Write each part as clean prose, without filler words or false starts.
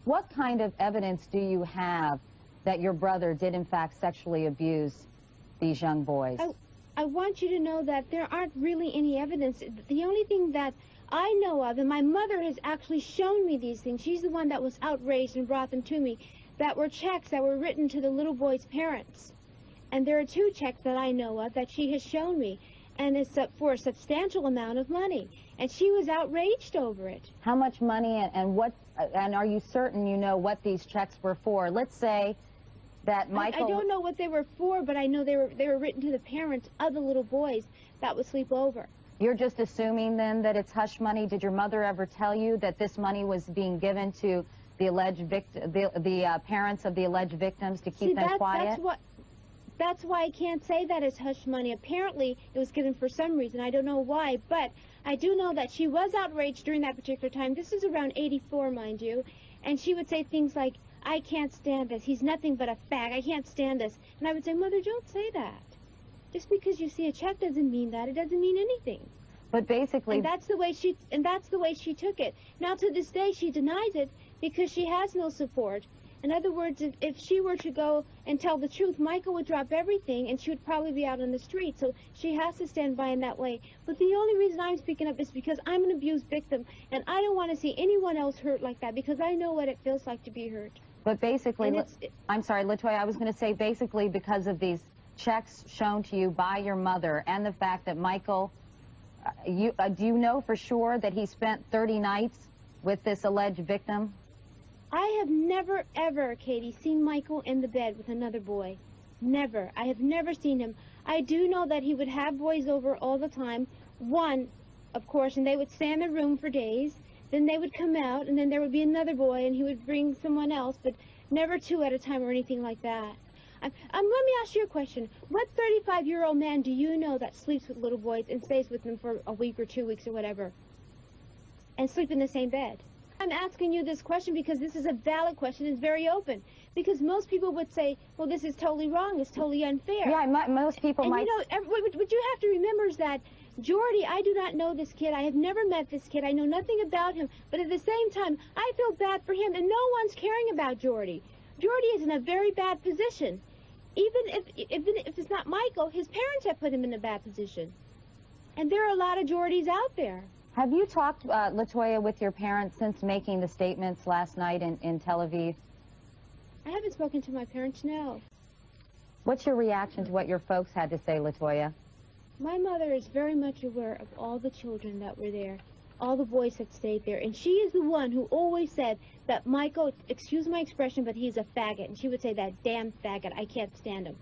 What kind of evidence do you have that your brother did in fact sexually abuse these young boys? I want you to know that there aren't really any evidence. The only thing that I know of, and my mother has actually shown me these things, she's the one that was outraged and brought them to me, that were checks that were written to the little boy's parents. And there are 2 checks that I know of that she has shown me, and it's for a substantial amount of money. And she was outraged over it. How much money, and are you certain you know what these checks were for? Let's say that Michael... I don't know what they were for, but I know they were written to the parents of the little boys that would sleep over. You're just assuming then that it's hush money. Did your mother ever tell you that this money was being given to the alleged the parents of the alleged victims to keep them quiet? That's why I can't say that it's hush money. Apparently, it was given for some reason. I don't know why, but I do know that she was outraged during that particular time. This is around 84, mind you, and she would say things like, I can't stand this. He's nothing but a fag. I can't stand this. And I would say, Mother, don't say that. Just because you see a check doesn't mean that. It doesn't mean anything. But basically... And that's the way she took it. Now, to this day, she denies it because she has no support. In other words, if she were to go and tell the truth, Michael would drop everything and she would probably be out on the street. So she has to stand by in that way. But the only reason I'm speaking up is because I'm an abused victim, and I don't want to see anyone else hurt like that because I know what it feels like to be hurt. But basically, I'm sorry, Latoya, I was going to say basically because of these checks shown to you by your mother and the fact that Michael, do you know for sure that he spent 30 nights with this alleged victim? I have never, ever, Katie, seen Michael in the bed with another boy. Never. I have never seen him. I do know that he would have boys over all the time. One, of course, and they would stay in the room for days. Then they would come out, and then there would be another boy, and he would bring someone else, but never 2 at a time or anything like that. Let me ask you a question. What 35-year-old man do you know that sleeps with little boys and stays with them for a week or 2 weeks or whatever, and sleep in the same bed? I'm asking you this question because this is a valid question. It's very open. Because most people would say, well, this is totally wrong. It's totally unfair. Yeah, most people might... And, you know, what you have to remember is that Jordy, I do not know this kid. I have never met this kid. I know nothing about him. But at the same time, I feel bad for him, and no one's caring about Jordy. Jordy is in a very bad position. Even if it's not Michael, his parents have put him in a bad position. And there are a lot of Jordys out there. Have you talked, Latoya, with your parents since making the statements last night in Tel Aviv? I haven't spoken to my parents, no. What's your reaction to what your folks had to say, Latoya? My mother is very much aware of all the children that were there, all the boys that stayed there. And she is the one who always said that Michael, excuse my expression, but he's a faggot. And she would say, that damn faggot, I can't stand him.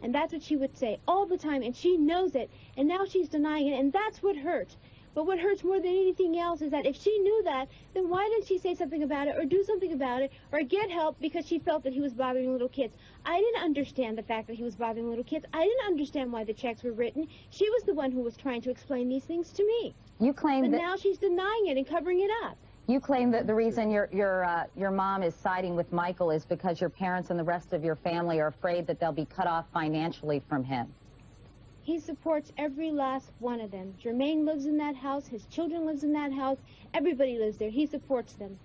And that's what she would say all the time, and she knows it. And now she's denying it, and that's what hurts. But what hurts more than anything else is that if she knew that, then why didn't she say something about it or do something about it or get help because she felt that he was bothering little kids? I didn't understand the fact that he was bothering little kids. I didn't understand why the checks were written. She was the one who was trying to explain these things to me. You claim but that... now she's denying it and covering it up. You claim that the reason your mom is siding with Michael is because your parents and the rest of your family are afraid that they'll be cut off financially from him. He supports every last one of them. Jermaine lives in that house. His children lives in that house. Everybody lives there. He supports them.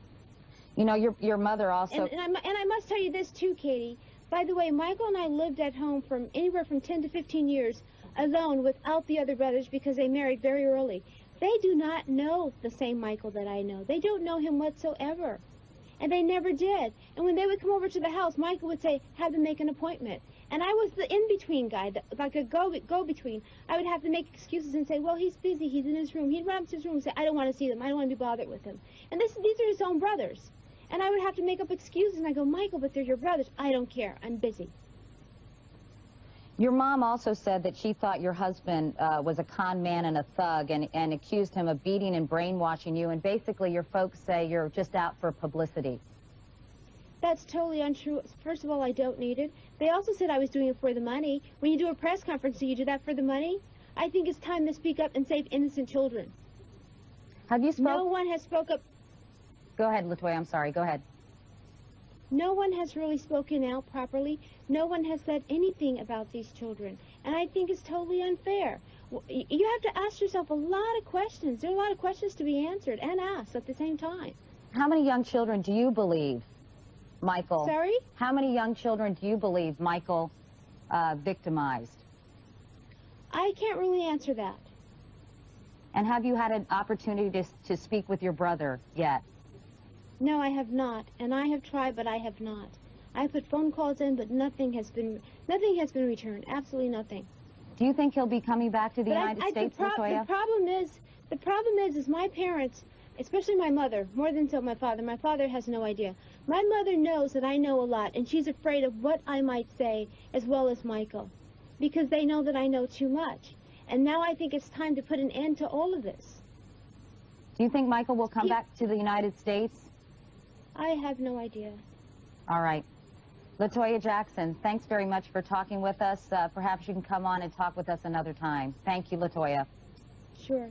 You know, your mother also... And I must tell you this, too, Katie. By the way, Michael and I lived at home from anywhere from 10 to 15 years alone without the other brothers because they married very early. They do not know the same Michael that I know. They don't know him whatsoever. And they never did. And when they would come over to the house, Michael would say, have them make an appointment. And I was the in-between guy, like a go-between. I would have to make excuses and say, well, he's busy, he's in his room. He'd run up to his room and say, I don't want to see them, I don't want to be bothered with them. And these are his own brothers. And I would have to make up excuses, and I go, Michael, but they're your brothers. I don't care, I'm busy. Your mom also said that she thought your husband was a con man and a thug and accused him of beating and brainwashing you, and basically your folks say you're just out for publicity. That's totally untrue. First of all, I don't need it. They also said I was doing it for the money. When you do a press conference, do you do that for the money? I think it's time to speak up and save innocent children. Have you spoken? No one has spoke up. Go ahead, Latoya, I'm sorry. Go ahead. No one has really spoken out properly. No one has said anything about these children. And I think it's totally unfair. You have to ask yourself a lot of questions. There are a lot of questions to be answered and asked at the same time. How many young children do you believe Michael? Sorry? How many young children do you believe Michael victimized? I can't really answer that. And have you had an opportunity to speak with your brother yet? No, I have not, and I have tried, but I have not. I put phone calls in, but nothing has been returned. Absolutely nothing. Do you think he'll be coming back to the United States, Latoya? The problem is my parents, especially my mother, more than so my father. My father has no idea. My mother knows that I know a lot, and she's afraid of what I might say, as well as Michael, because they know that I know too much. And now I think it's time to put an end to all of this. Do you think Michael will come back to the United States? I have no idea. All right. Latoya Jackson, thanks very much for talking with us. Perhaps you can come on and talk with us another time. Thank you, Latoya. Sure.